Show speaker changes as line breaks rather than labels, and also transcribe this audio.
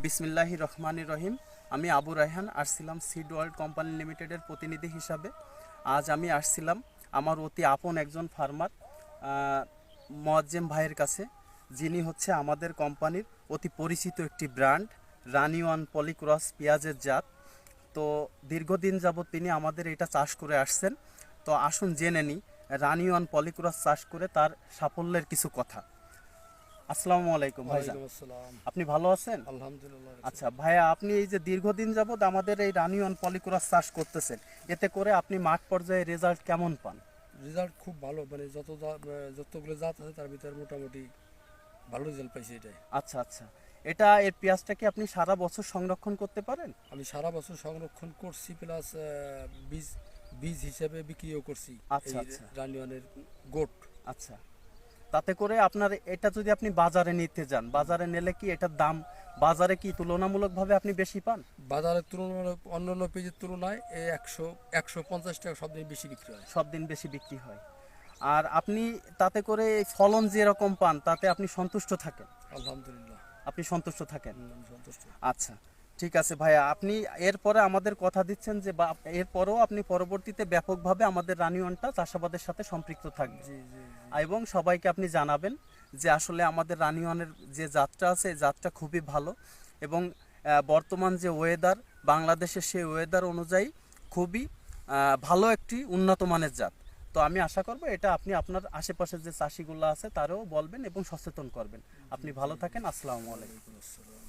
বিসমিল্লাহির রহমানির রহিম। আমি আবু রায়হান আসছিলাম সিড ওয়ার্ল্ড কোম্পানি লিমিটেডের প্রতিনিধি হিসাবে। আজ আমি আসছিলাম আমার অতি আপন একজন ফার্মার মোয়াজ্জেম ভাইয়ের কাছে, যিনি হচ্ছে আমাদের কোম্পানির অতি পরিচিত একটি ব্র্যান্ড রানি ওয়ান পলিক্রস পেঁয়াজের জাত। তো দীর্ঘদিন যাবৎ তিনি আমাদের এটা চাষ করে আসছেন। তো আসুন জেনে নিই রানি ওয়ান পলিক্রস চাষ করে তার সাফল্যের কিছু কথা। আসসালামু আলাইকুম ভাইজান,
ওয়ালাইকুম আসসালাম।
আপনি ভালো আছেন?
আলহামদুলিল্লাহ।
আচ্ছা ভাইয়া, আপনি এই যে দীর্ঘদিন যাবৎ আমাদের এই রানি ওয়ান পলিক্রস চাষ করতেছেন, এতে করে আপনি মাঠ পর্যায়ে রেজাল্ট কেমন পান?
রেজাল্ট খুব ভালো, মানে যতগুলো জাত আছে তার ভিতরে মোটামুটি ভালো রেজাল্ট পাইছি এটাই।
আচ্ছা আচ্ছা, এর পেঁয়াজটা কি আপনি সারা বছর সংরক্ষণ করতে পারেন?
আমি সারা বছর সংরক্ষণ করছি, প্লাস বীজ বীজ হিসেবে বিক্রিও করছি।
আচ্ছা
এই
আচ্ছা
রানিওয়ানের গোট।
আচ্ছা, তাতে করে আপনার এটা যদি আপনি বাজারে নিতে যান, বাজারে নিলে কি এটার দাম বাজারে কি তুলনামূলকভাবে আপনি বেশি পান?
বাজারের তুলনায় অন্যান্য পেঁয়াজের তুলনায় এই 150 টাকা সব দিন বেশি বিক্রি হয়।
সব দিন বেশি বিক্রি হয়। আর আপনি তাতে করে এই ফলন যেরকম পান তাতে আপনি সন্তুষ্ট থাকেন?
আলহামদুলিল্লাহ।
আপনি সন্তুষ্ট থাকেন?
আমি সন্তুষ্ট।
আচ্ছা, ঠিক আছে ভাইয়া, আপনি এরপরে আমাদের কথা দিচ্ছেন যে এরপরেও আপনি পরবর্তীতে ব্যাপকভাবে আমাদের রানিওয়ানটা চাষাবাদের সাথে সম্পৃক্ত থাকবেন,
জি জি জি।
এবং সবাইকে আপনি জানাবেন যে আসলে আমাদের রানিওয়ানের যে জাতটা আছে এই জাতটা খুবই ভালো, এবং বর্তমান যে ওয়েদার বাংলাদেশের সেই ওয়েদার অনুযায়ী খুবই ভালো একটি উন্নত মানের জাত। তো আমি আশা করব এটা আপনি আপনার আশেপাশের যে চাষিগুলো আছে তারও বলবেন এবং সচেতন করবেন। আপনি ভালো থাকেন। আসসালামু আলাইকুম।
ওয়ালাইকুম আসসালাম।